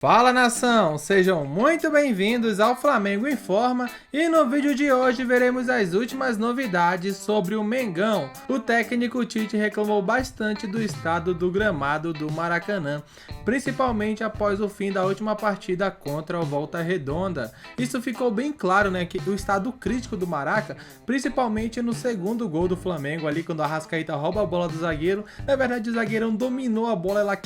Fala nação, sejam muito bem-vindos ao Flamengo Informa e no vídeo de hoje veremos as últimas novidades sobre o Mengão. O técnico Tite reclamou bastante do estado do gramado do Maracanã, principalmente após o fim da última partida contra o Volta Redonda. Isso ficou bem claro, né, que o estado crítico do Maraca, principalmente no segundo gol do Flamengo ali quando a Arrascaeta rouba a bola do zagueiro. Na verdade o zagueirão dominou a bola, ela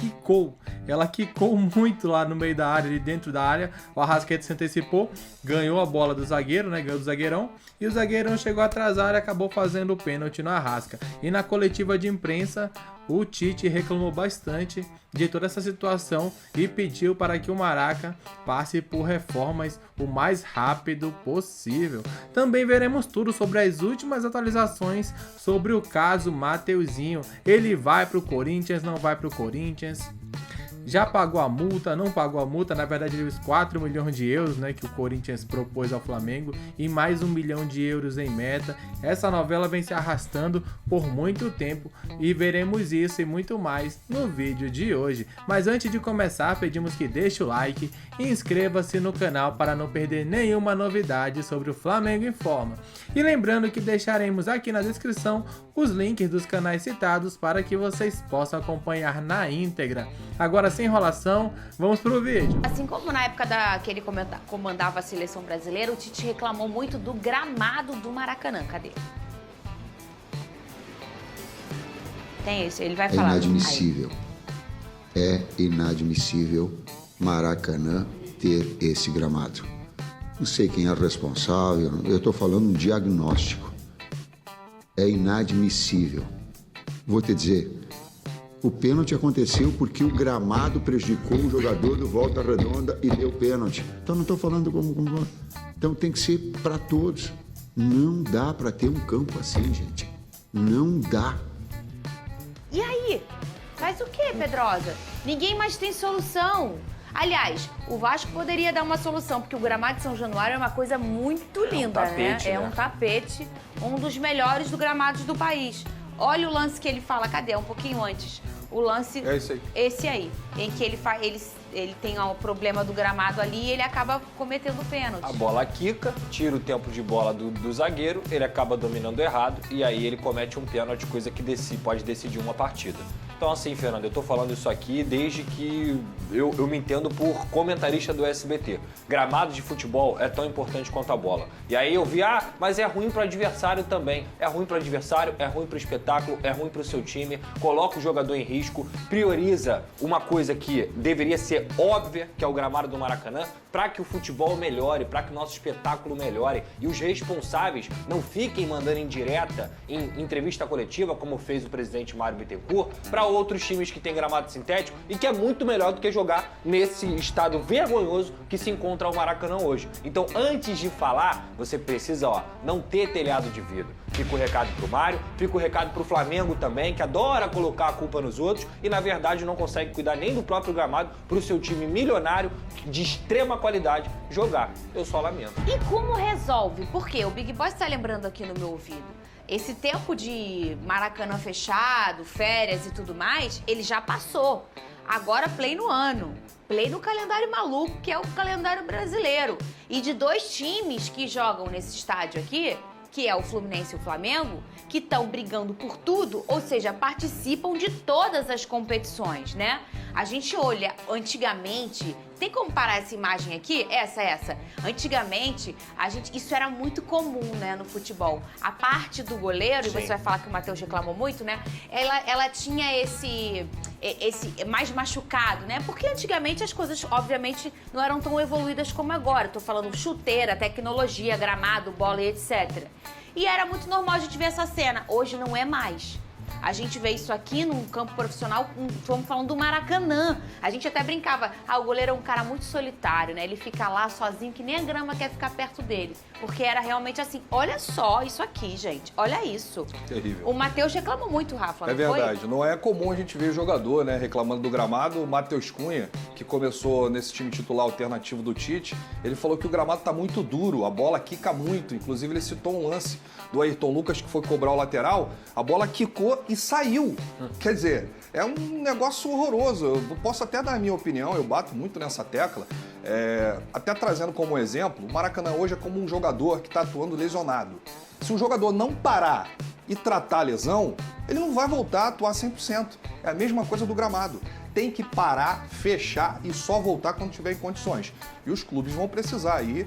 quicou muito lá no meio da área, ali dentro da área. O Arrascaeta se antecipou, ganhou a bola do zagueiro, né? Ganhou do zagueirão. E o zagueirão chegou atrasado e acabou fazendo o pênalti no Arrasca. E na coletiva de imprensa, o Tite reclamou bastante de toda essa situação e pediu para que o Maraca passe por reformas o mais rápido possível. Também veremos tudo sobre as últimas atualizações sobre o caso Mateuzinho. Ele vai para o Corinthians, não vai para o Corinthians? Já pagou a multa, não pagou a multa, na verdade os 4 milhões de euros, né, que o Corinthians propôs ao Flamengo e mais 1 milhão de euros em meta. Essa novela vem se arrastando por muito tempo e veremos isso e muito mais no vídeo de hoje. Mas antes de começar, pedimos que deixe o like e inscreva-se no canal para não perder nenhuma novidade sobre o Flamengo Informa. E lembrando que deixaremos aqui na descrição os links dos canais citados para que vocês possam acompanhar na íntegra. Agora, sem enrolação, vamos pro vídeo. Assim como na época que ele comandava a seleção brasileira, o Tite reclamou muito do gramado do Maracanã. Cadê? Tem esse, ele vai falar. É inadmissível. É inadmissível Maracanã ter esse gramado. Não sei quem é o responsável, eu estou falando um diagnóstico. É inadmissível. Vou te dizer, o pênalti aconteceu porque o gramado prejudicou o jogador do Volta Redonda e deu pênalti. Então não estou falando como... Então tem que ser para todos. Não dá para ter um campo assim, gente. Não dá. E aí? Faz o quê, Pedrosa? Ninguém mais tem solução. Aliás, o Vasco poderia dar uma solução, porque o gramado de São Januário é uma coisa muito linda, tapete, né? É um tapete, um dos melhores do gramados do país. Olha o lance que ele fala, cadê? Um pouquinho antes. O lance, é esse aí. Esse aí, em que ele tem o problema do gramado ali e ele acaba cometendo pênalti. A bola quica, tira o tempo de bola do zagueiro, ele acaba dominando errado e aí ele comete um pênalti, coisa que pode decidir uma partida. Então assim, Fernando, eu tô falando isso aqui desde que eu me entendo por comentarista do SBT. Gramado de futebol é tão importante quanto a bola. E aí eu vi, mas é ruim pro adversário também. É ruim pro adversário, é ruim pro espetáculo, é ruim pro seu time, coloca o jogador em risco, prioriza uma coisa que deveria ser óbvia, que é o gramado do Maracanã, para que o futebol melhore, para que o nosso espetáculo melhore e os responsáveis não fiquem mandando indireta em entrevista coletiva, como fez o presidente Mário Bittencourt, para outros times que têm gramado sintético e que é muito melhor do que jogar nesse estado vergonhoso que se encontra o Maracanã hoje. Então, antes de falar, você precisa, não ter telhado de vidro. Fica o recado pro Mário, fica o recado pro Flamengo também, que adora colocar a culpa nos outros e, na verdade, não consegue cuidar nem do próprio gramado pro seu time milionário, de extrema qualidade, jogar. Eu só lamento. E como resolve? Porque o Big Boss está lembrando aqui no meu ouvido. Esse tempo de Maracanã fechado, férias e tudo mais, ele já passou. Agora play no ano. Play no calendário maluco, que é o calendário brasileiro. E de 2 times que jogam nesse estádio aqui, que é o Fluminense e o Flamengo, que estão brigando por tudo, ou seja, participam de todas as competições, né? A gente olha antigamente, tem como parar essa imagem aqui? Essa. Antigamente, isso era muito comum, né, no futebol. A parte do goleiro, Sim. e você vai falar que o Matheus reclamou muito, né? Ela tinha esse mais machucado, né? Porque antigamente as coisas, obviamente, não eram tão evoluídas como agora. Tô falando chuteira, tecnologia, gramado, bola e etc. E era muito normal a gente ver essa cena. Hoje não é mais. A gente vê isso aqui num campo profissional, estamos falando do Maracanã. A gente até brincava, o goleiro é um cara muito solitário, né? Ele fica lá sozinho, que nem a grama quer ficar perto dele. Porque era realmente assim, olha só isso aqui, gente, olha isso. Terrível. O Matheus reclamou muito, Rafa, É não verdade, foi? não é comum a gente ver jogador, né, reclamando do gramado. O Matheus Cunha, que começou nesse time titular alternativo do Tite, ele falou que o gramado tá muito duro, a bola quica muito. Inclusive ele citou um lance do Ayrton Lucas que foi cobrar o lateral, a bola quicou e e saiu. Quer dizer, é um negócio horroroso. Eu posso até dar a minha opinião, eu bato muito nessa tecla. Até trazendo como exemplo, o Maracanã hoje é como um jogador que está atuando lesionado. Se o jogador não parar e tratar a lesão, ele não vai voltar a atuar 100%. É a mesma coisa do gramado. Tem que parar, fechar e só voltar quando tiver em condições. E os clubes vão precisar aí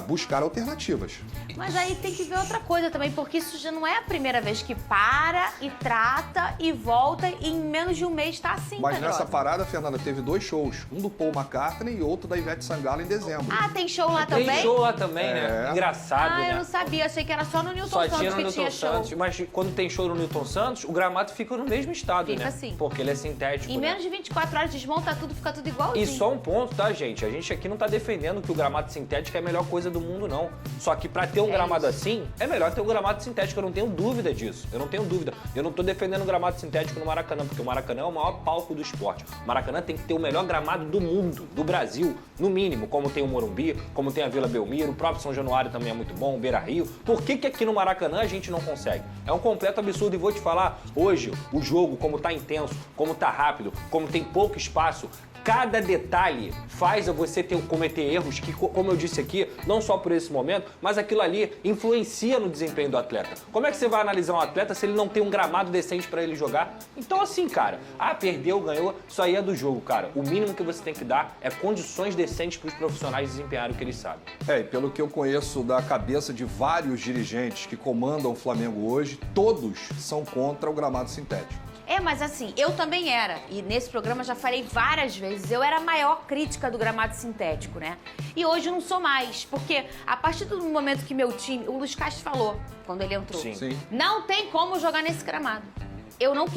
buscar alternativas. Mas aí tem que ver outra coisa também, porque isso já não é a primeira vez que para e trata e volta e em menos de um mês tá assim, Mas Pedrosa. nessa parada, Fernanda, teve 2 shows. Um do Paul McCartney e outro da Ivete Sangalo em dezembro. Ah, tem show lá também? Tem show lá também, né? Engraçado, né? Eu não sabia, achei que era só no Newton Só Santos tinha no que Newton tinha show. Santos, mas quando tem show no Newton Santos, o gramado fica no mesmo estado, Fica né? assim. Porque ele é sintético, Em né? menos de 24 horas desmonta tudo, fica tudo igualzinho. E só um ponto, tá, gente? A gente aqui não tá defendendo que o gramado sintético é a melhor coisa do mundo, não. Só que pra ter um gramado assim, é melhor ter um gramado sintético. Eu não tenho dúvida disso. Eu não tenho dúvida. Eu não tô defendendo o gramado sintético no Maracanã, porque o Maracanã é o maior palco do esporte. O Maracanã tem que ter o melhor gramado do mundo, do Brasil, no mínimo, como tem o Morumbi, como tem a Vila Belmiro, o próprio São Januário também é muito bom, o Beira-Rio. Por que aqui no Maracanã a gente não consegue? É um completo absurdo. E vou te falar, hoje, o jogo, como tá intenso, como tá rápido, como tem pouco espaço, cada detalhe faz você cometer erros que, como eu disse aqui, não só por esse momento, mas aquilo ali influencia no desempenho do atleta. Como é que você vai analisar um atleta se ele não tem um gramado decente pra ele jogar? Então assim, cara, perdeu, ganhou, isso aí é do jogo, cara. O mínimo que você tem que dar é condições decentes pros profissionais desempenharem o que eles sabem. E pelo que eu conheço da cabeça de vários dirigentes que comandam o Flamengo hoje, todos são contra o gramado sintético. Mas assim, eu também era, e nesse programa já falei várias vezes, eu era a maior crítica do gramado sintético, né? E hoje eu não sou mais, porque a partir do momento que meu time, o Luiz Castro falou, quando ele entrou, Sim. não tem como jogar nesse gramado.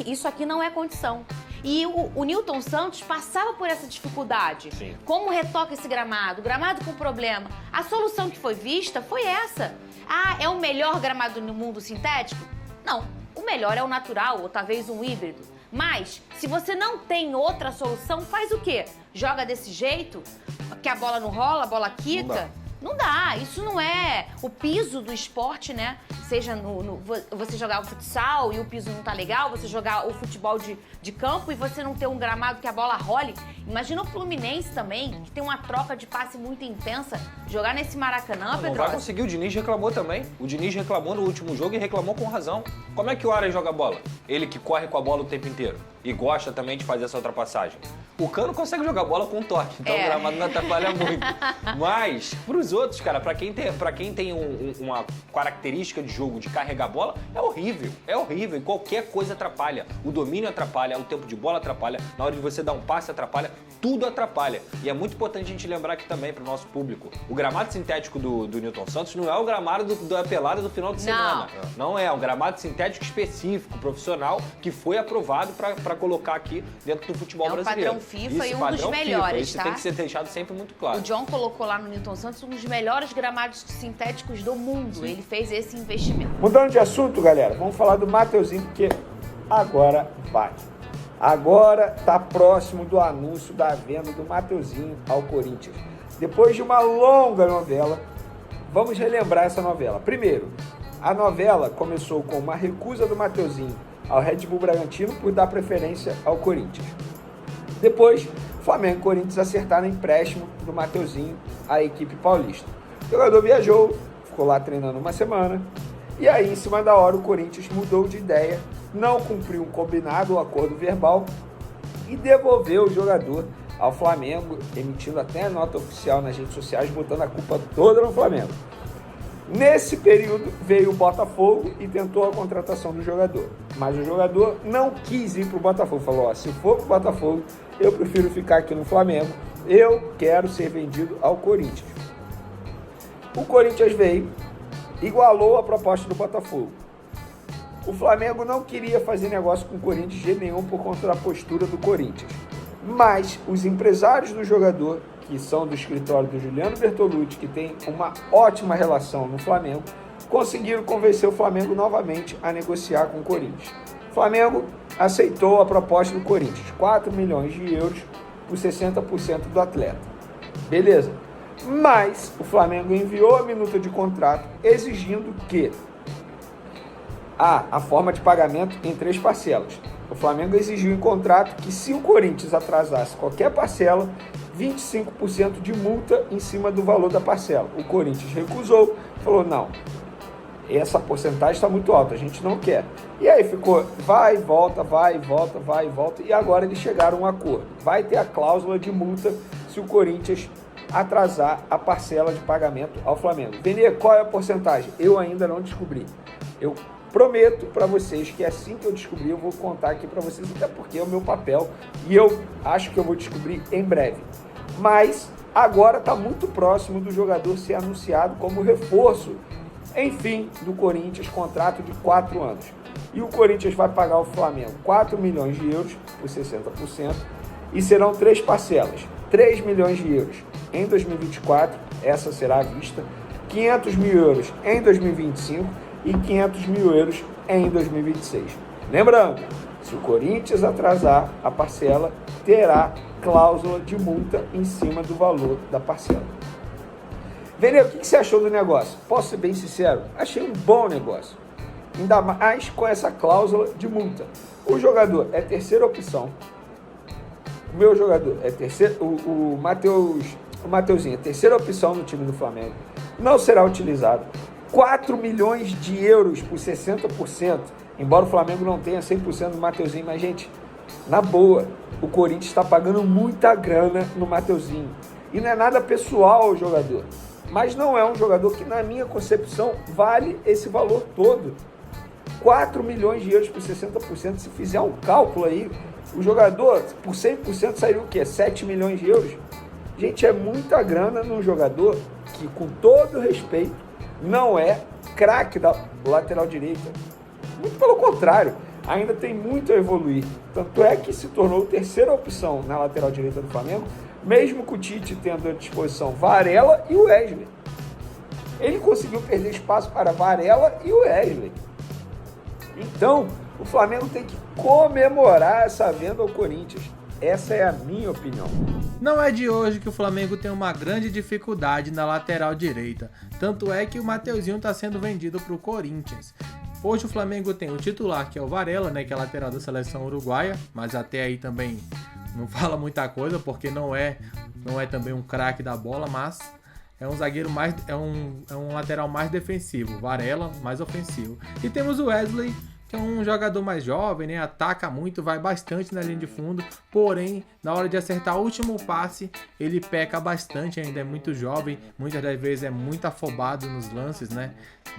Isso aqui não é condição. E o Newton Santos passava por essa dificuldade. Sim. Como retoca esse gramado? Gramado com problema. A solução que foi vista foi essa. É o melhor gramado no mundo sintético? Não. O melhor é o natural, ou talvez um híbrido. Mas, se você não tem outra solução, faz o quê? Joga desse jeito? Que a bola não rola, a bola quica? Não dá. Isso não é o piso do esporte, né? Seja você jogar o futsal e o piso não tá legal, você jogar o futebol de campo e você não ter um gramado que a bola role. Imagina o Fluminense também, que tem uma troca de passe muito intensa. Jogar nesse Maracanã, Pedro. Não vai conseguir, o Diniz reclamou também. O Diniz reclamou no último jogo e reclamou com razão. Como é que o Aras joga bola? Ele que corre com a bola o tempo inteiro e gosta também de fazer essa ultrapassagem. O Cano consegue jogar bola com toque, então o gramado não atrapalha muito. Mas, pros outros, cara, pra quem tem uma característica de jogo de carregar bola, é horrível. É horrível. E qualquer coisa atrapalha. O domínio atrapalha, o tempo de bola atrapalha, na hora de você dar um passe atrapalha, tudo atrapalha. E é muito importante a gente lembrar aqui também pro nosso público. O gramado sintético do Newton Santos não é o gramado da pelada do final de semana. Não é um gramado sintético específico, profissional, que foi aprovado pra colocar aqui dentro do futebol brasileiro. Padrão FIFA e um dos melhores, Isso tá? tem que ser deixado sempre muito claro. O John colocou lá no Newton Santos um dos melhores gramados sintéticos do mundo. Sim. Ele fez esse investimento. Mudando de assunto, galera, vamos falar do Mateuzinho, porque agora vai. Agora tá próximo do anúncio da venda do Mateuzinho ao Corinthians. Depois de uma longa novela, vamos relembrar essa novela. Primeiro, a novela começou com uma recusa do Mateuzinho ao Red Bull Bragantino por dar preferência ao Corinthians. Depois, Flamengo e Corinthians acertaram o empréstimo do Mateuzinho à equipe paulista. O jogador viajou, ficou lá treinando uma semana, e aí, em cima da hora, o Corinthians mudou de ideia, não cumpriu um combinado, um acordo verbal, e devolveu o jogador ao Flamengo, emitindo até nota oficial nas redes sociais, botando a culpa toda no Flamengo. Nesse período, veio o Botafogo e tentou a contratação do jogador. Mas o jogador não quis ir para o Botafogo. Falou, se for para o Botafogo, eu prefiro ficar aqui no Flamengo. Eu quero ser vendido ao Corinthians. O Corinthians veio, igualou a proposta do Botafogo. O Flamengo não queria fazer negócio com o Corinthians de jeito nenhum por conta da postura do Corinthians. Mas os empresários do jogador, que são do escritório do Juliano Bertolucci, que tem uma ótima relação no Flamengo, conseguiram convencer o Flamengo novamente a negociar com o Corinthians. O Flamengo aceitou a proposta do Corinthians, 4 milhões de euros por 60% do atleta. Beleza. Mas o Flamengo enviou a minuta de contrato exigindo que A forma de pagamento em 3 parcelas. O Flamengo exigiu em contrato que se o Corinthians atrasasse qualquer parcela, 25% de multa em cima do valor da parcela. O Corinthians recusou, falou, não, essa porcentagem está muito alta, a gente não quer. E aí ficou, vai e volta, vai e volta, vai e volta, e agora eles chegaram a um acordo. Vai ter a cláusula de multa se o Corinthians atrasar a parcela de pagamento ao Flamengo. Vene, qual é a porcentagem? Eu ainda não descobri. Eu prometo para vocês que assim que eu descobrir, eu vou contar aqui para vocês, até porque é o meu papel, e eu acho que eu vou descobrir em breve. Mas agora está muito próximo do jogador ser anunciado como reforço, enfim, do Corinthians, contrato de 4 anos. E o Corinthians vai pagar ao Flamengo 4 milhões de euros por 60%, e serão 3 parcelas, 3 milhões de euros em 2024, essa será à vista, 500 mil euros em 2025 e 500 mil euros em 2026. Lembrando, se o Corinthians atrasar a parcela, terá cláusula de multa em cima do valor da parcela. Vene, o que você achou do negócio? Posso ser bem sincero? Achei um bom negócio. Ainda mais com essa cláusula de multa. O jogador é terceira opção. O meu jogador é terceiro. O Mateuzinho é terceira opção no time do Flamengo. Não será utilizado. 4 milhões de euros por 60%. Embora o Flamengo não tenha 100% do Mateuzinho. Mas, gente, na boa, o Corinthians está pagando muita grana no Mateuzinho. E não é nada pessoal ao jogador. Mas não é um jogador que, na minha concepção, vale esse valor todo. 4 milhões de euros por 60%, se fizer um cálculo aí, o jogador, por 100% sairia o quê? 7 milhões de euros? Gente, é muita grana num jogador que, com todo respeito, não é craque da lateral direita. Muito pelo contrário, ainda tem muito a evoluir. Tanto é que se tornou terceira opção na lateral direita do Flamengo, mesmo com o Tite tendo à disposição Varela e o Wesley. Ele conseguiu perder espaço para Varela e o Wesley. Então, o Flamengo tem que comemorar essa venda ao Corinthians. Essa é a minha opinião. Não é de hoje que o Flamengo tem uma grande dificuldade na lateral direita. Tanto é que o Mateuzinho está sendo vendido para o Corinthians. Hoje o Flamengo tem o titular, que é o Varela, né, que é lateral da seleção uruguaia, mas até aí também não fala muita coisa, porque não é também um craque da bola, mas é um zagueiro mais, é um lateral mais defensivo, Varela mais ofensivo. E temos o Wesley, que é um jogador mais jovem, né? Ataca muito, vai bastante na linha de fundo, porém, na hora de acertar o último passe, ele peca bastante, ainda é muito jovem, muitas das vezes é muito afobado nos lances, né?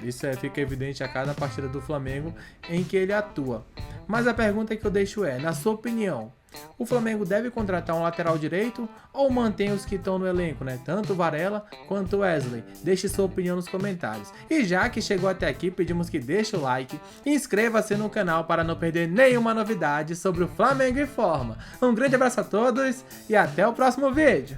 Isso fica evidente a cada partida do Flamengo em que ele atua. Mas a pergunta que eu deixo é, na sua opinião, o Flamengo deve contratar um lateral direito ou mantém os que estão no elenco, né? Tanto o Varela quanto o Wesley. Deixe sua opinião nos comentários. E já que chegou até aqui, pedimos que deixe o like e inscreva-se no canal para não perder nenhuma novidade sobre o Flamengo em Forma. Um grande abraço a todos e até o próximo vídeo.